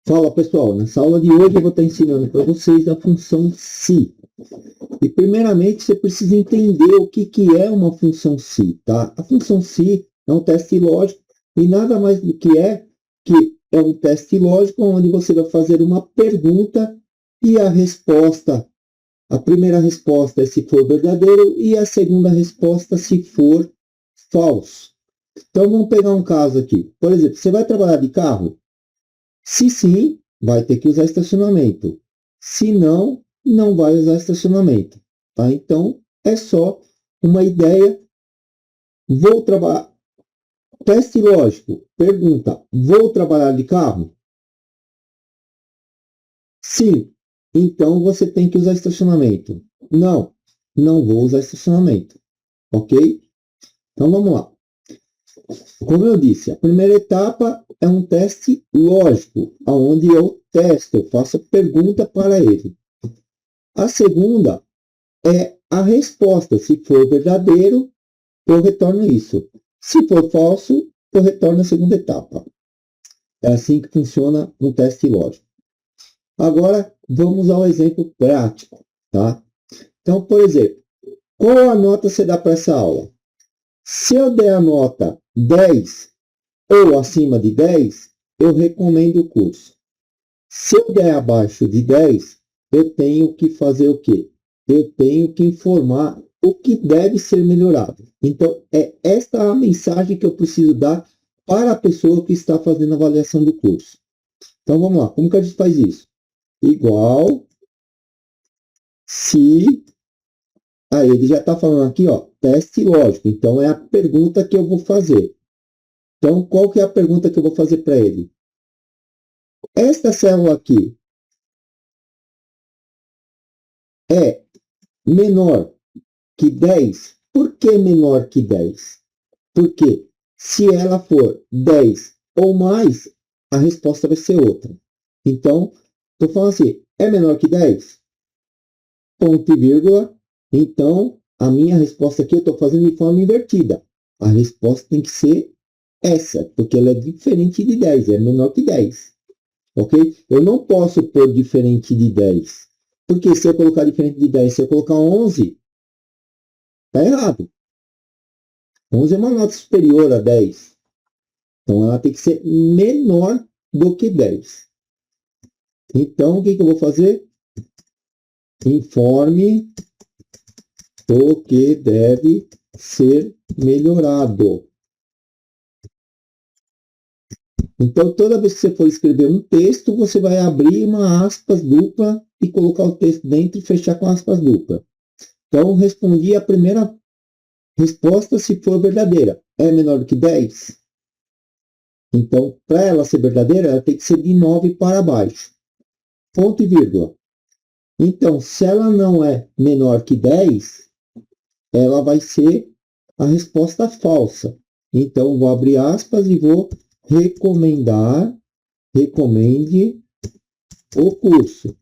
Fala pessoal, nessa aula de hoje eu vou estar ensinando para vocês a função se. E primeiramente você precisa entender o que é uma função se, tá? A função se é um teste lógico e nada mais do que é um teste lógico onde você vai fazer uma pergunta e a primeira resposta é se for verdadeiro e a segunda resposta se for falso. Então vamos pegar um caso aqui. Por exemplo, você vai trabalhar de carro? Se sim, vai ter que usar estacionamento. Se não, não vai usar estacionamento. Tá? Então, é só uma ideia. Vou trabalhar. Teste lógico. Pergunta: vou trabalhar de carro? Sim. Então, você tem que usar estacionamento. Não, não vou usar estacionamento. Ok? Então, vamos lá. Como eu disse, a primeira etapa é um teste lógico, onde eu testo, eu faço pergunta para ele. A segunda é a resposta. Se for verdadeiro, eu retorno isso. Se for falso, eu retorno a segunda etapa. É assim que funciona um teste lógico. Agora, vamos ao exemplo prático. Tá? Então, por exemplo, qual a nota você dá para essa aula? Se eu der a nota 10 ou acima de 10, eu recomendo o curso. Se eu der abaixo de 10, eu tenho que fazer o quê? Eu tenho que informar o que deve ser melhorado. Então, é esta a mensagem que eu preciso dar para a pessoa que está fazendo a avaliação do curso. Então, vamos lá. Como que a gente faz isso? Igual se... Aí, ele já está falando aqui, ó, teste lógico. Então, é a pergunta que eu vou fazer. Então, qual que é a pergunta que eu vou fazer para ele? Esta célula aqui é menor que 10? Por que menor que 10? Porque se ela for 10 ou mais, a resposta vai ser outra. Então, estou falando assim, é menor que 10? Ponto e vírgula. Então, a minha resposta aqui eu estou fazendo de forma invertida. A resposta tem que ser essa, porque ela é diferente de 10, é menor que 10. Ok? Eu não posso pôr diferente de 10. Porque se eu colocar diferente de 10, se eu colocar 11, está errado. 11 é uma nota superior a 10. Então, ela tem que ser menor do que 10. Então, o que eu vou fazer? Informe o que deve ser melhorado. Então, toda vez que você for escrever um texto, você vai abrir uma aspas dupla e colocar o texto dentro e fechar com aspas dupla. Então, respondi a primeira resposta se for verdadeira. É menor do que 10? Então, para ela ser verdadeira, ela tem que ser de 9 para baixo. Ponto e vírgula. Então, se ela não é menor que 10, ela vai ser a resposta falsa. Então, vou abrir aspas e vou recomende o curso.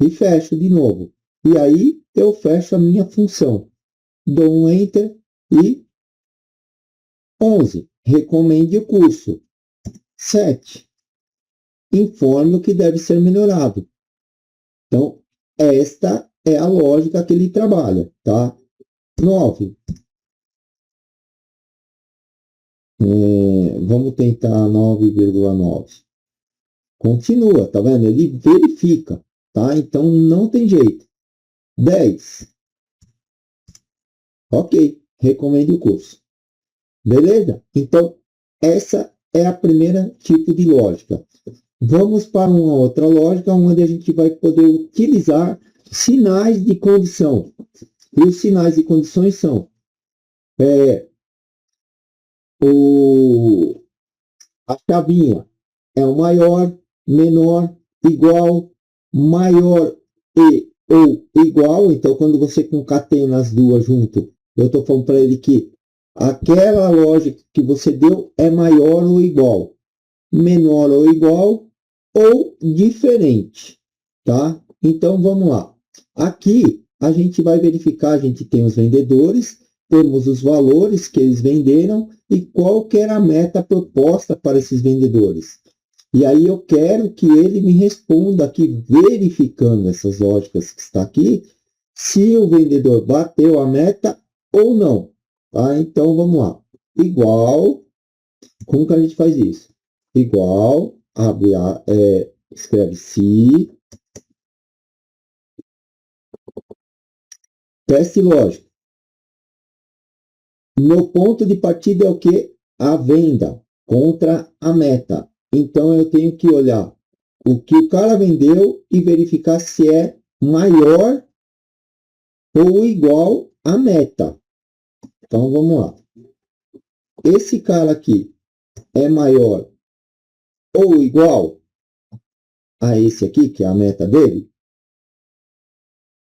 E fecho de novo. E aí, eu fecho a minha função. Dou um Enter e 11. Recomende o curso. 7. Informe o que deve ser melhorado. Então, esta é a lógica que ele trabalha, tá? 9. Vamos tentar 9,9. Continua, tá vendo? Ele verifica, tá? Então, não tem jeito. 10. Ok, recomendo o curso. Beleza? Então, essa é a primeira tipo de lógica. Vamos para uma outra lógica, onde a gente vai poder utilizar sinais de condição. E os sinais de condições são a chavinha é o maior, menor, igual, maior e ou igual. Então, quando você concatena as duas junto, eu estou falando para ele que aquela lógica que você deu é maior ou igual, menor ou igual ou diferente, tá? Então, vamos lá. Aqui, a gente vai verificar, a gente tem os vendedores, temos os valores que eles venderam e qual que era a meta proposta para esses vendedores. E aí eu quero que ele me responda aqui, verificando essas lógicas que está aqui, se o vendedor bateu a meta ou não. Tá? Então, vamos lá. Igual, como que a gente faz isso? Igual, escreve se, teste lógico. Meu ponto de partida é o que? A venda contra a meta. Então, eu tenho que olhar o que o cara vendeu e verificar se é maior ou igual à meta. Então, vamos lá. Esse cara aqui é maior ou igual a esse aqui, que é a meta dele?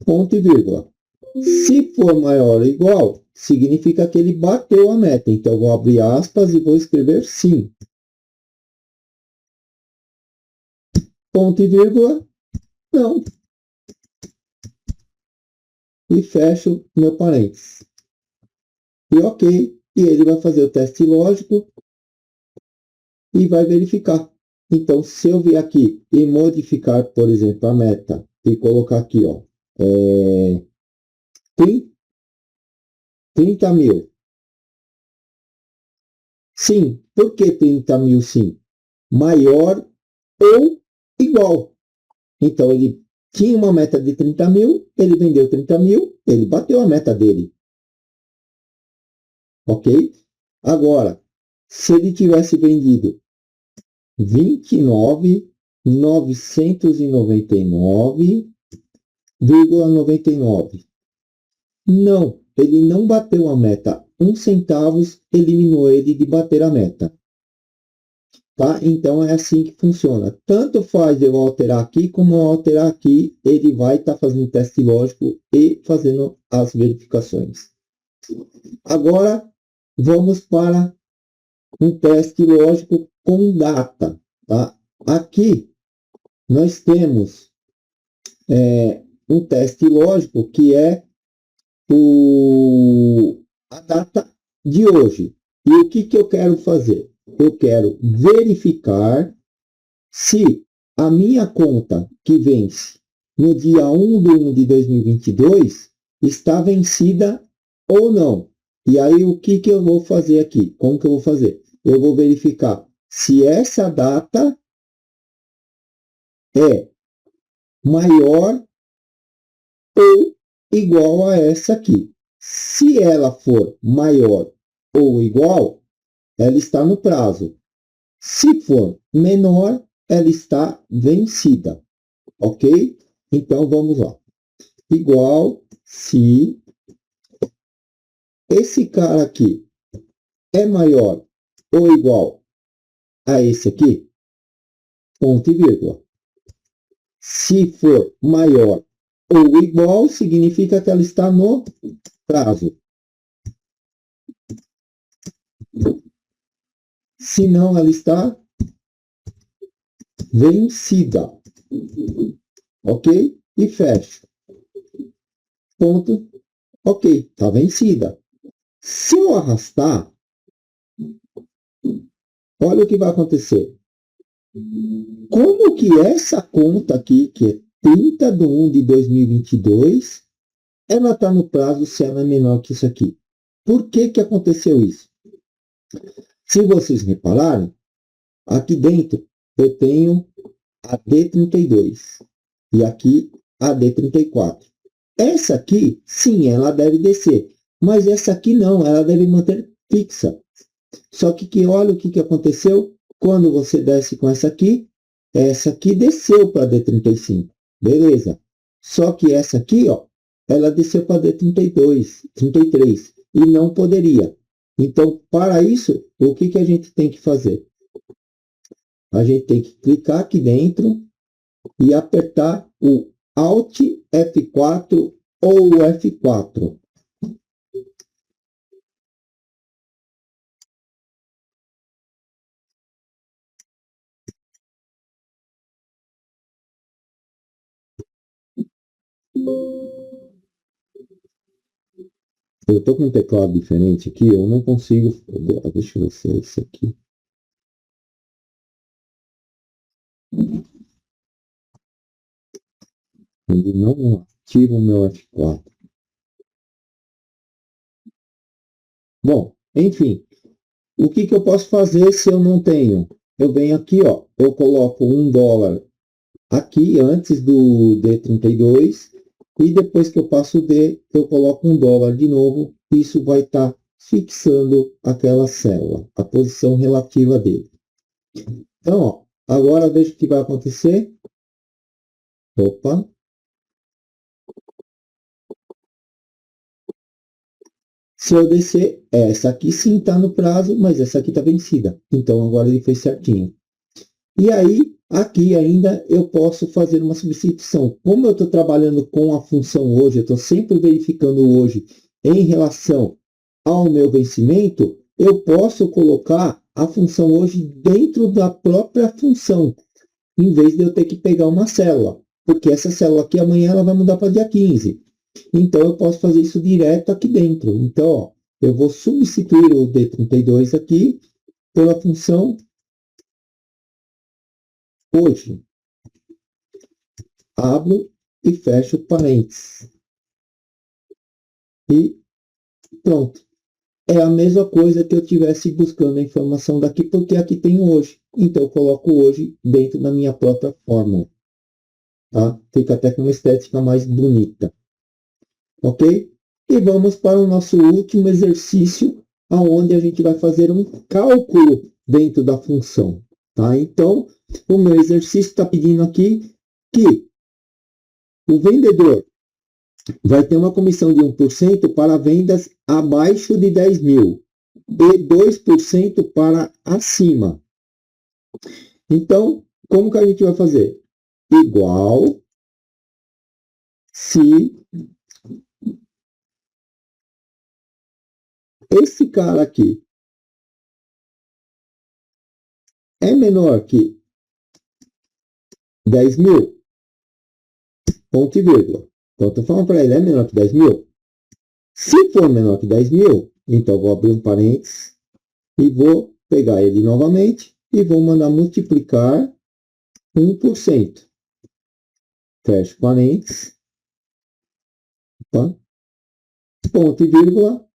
Ponto e vírgula. Se for maior ou igual, significa que ele bateu a meta. Então, vou abrir aspas e vou escrever sim. Ponto e vírgula, não. E fecho meu parênteses. E ok. E ele vai fazer o teste lógico e vai verificar. Então, se eu vir aqui e modificar, por exemplo, a meta e colocar aqui, ó, 30 mil. Sim. Por que 30 mil sim? Maior ou igual. Então, ele tinha uma meta de 30 mil, ele vendeu 30 mil, ele bateu a meta dele. Ok? Agora, se ele tivesse vendido 29.999,99, não, ele não bateu a meta. 1 centavos eliminou ele de bater a meta. Tá? Então é assim que funciona. Tanto faz eu alterar aqui como eu alterar aqui, ele vai estar fazendo teste lógico e fazendo as verificações. Agora vamos para um teste lógico com data. Tá? Aqui nós temos um teste lógico que é a data de hoje. E o que eu quero fazer? Eu quero verificar se a minha conta que vence no dia 1 de 1 de 2022 está vencida ou não. E aí, o que eu vou fazer aqui? Como que eu vou fazer? Eu vou verificar se essa data é maior ou igual a essa aqui. Se ela for maior ou igual, ela está no prazo. Se for menor, ela está vencida. Ok? Então, vamos lá. Igual se esse cara aqui é maior ou igual a esse aqui, ponto e vírgula. Se for maior ou igual, significa que ela está no prazo. Se não, ela está vencida. Ok? E fecho. Ponto. Ok, está vencida. Se eu arrastar, olha o que vai acontecer. Como que essa conta aqui, que é 30 de 1 de 2022, ela está no prazo se ela é menor que isso aqui? Por que que aconteceu isso? Se vocês repararem, aqui dentro eu tenho a D32 e aqui a D34. Essa aqui, sim, ela deve descer, mas essa aqui não, ela deve manter fixa. Só que olha o que aconteceu quando você desce com essa aqui desceu para D35, beleza. Só que essa aqui, ó, ela desceu para D32, 33, e não poderia. Então, para isso, o que a gente tem que fazer? A gente tem que clicar aqui dentro e apertar o Alt F4 ou o F4. Eu estou com um teclado diferente aqui, eu não consigo. Deixa eu ver se é esse aqui. Ele não ativa o meu F4. Bom, enfim, o que eu posso fazer se eu não tenho? Eu venho aqui, ó, eu coloco $1 aqui antes do D32 e depois que eu passo o D, eu coloco $1 de novo. Isso vai estar fixando aquela célula, a posição relativa dele. Então, ó, agora veja o que vai acontecer. Opa. Se eu descer, essa aqui sim está no prazo, mas essa aqui está vencida. Então, agora ele fez certinho. E aí, aqui ainda eu posso fazer uma substituição. Como eu estou trabalhando com a função hoje, eu estou sempre verificando hoje em relação ao meu vencimento, eu posso colocar a função hoje dentro da própria função, em vez de eu ter que pegar uma célula. Porque essa célula aqui amanhã ela vai mudar para dia 15. Então, eu posso fazer isso direto aqui dentro. Então, ó, eu vou substituir o D32 aqui pela função hoje. Abro e fecho parênteses. E pronto. É a mesma coisa que eu estivesse buscando a informação daqui, porque aqui tem hoje. Então, eu coloco hoje dentro da minha própria fórmula. Tá? Fica até com uma estética mais bonita. Ok? E vamos para o nosso último exercício, onde a gente vai fazer um cálculo dentro da função. Tá? Então, o meu exercício está pedindo aqui que o vendedor vai ter uma comissão de 1% para vendas abaixo de 10 mil e 2% para acima. Então, como que a gente vai fazer? Igual se esse cara aqui é menor que 10 mil, ponto e vírgula. Então, estou falando para ele, é menor que 10 mil? Se for menor que 10 mil, então vou abrir um parênteses e vou pegar ele novamente e vou mandar multiplicar 1%. Fecho parênteses. Tá? Ponto e vírgula.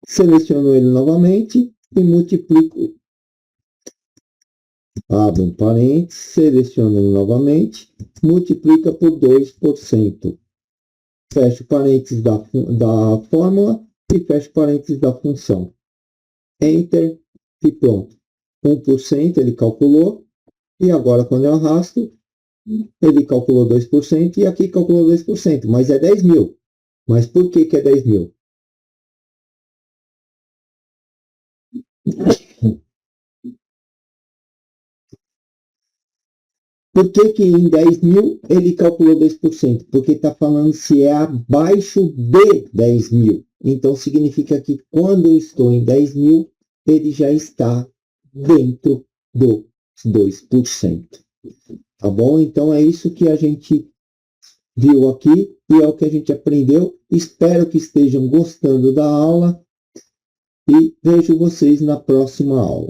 Seleciono ele novamente e multiplico. Abro um parênteses, seleciono ele novamente, multiplica por 2%. Fecho parênteses da fórmula e fecho parênteses da função. Enter e pronto. 1% ele calculou. E agora, quando eu arrasto, ele calculou 2% e aqui calculou 2%. Mas é 10 mil. Mas por que é 10 mil? Por que em 10 mil ele calculou 2%? Porque está falando se é abaixo de 10 mil. Então, significa que quando eu estou em 10 mil, ele já está dentro dos 2%. Tá bom? Então, é isso que a gente viu aqui e é o que a gente aprendeu. Espero que estejam gostando da aula e vejo vocês na próxima aula.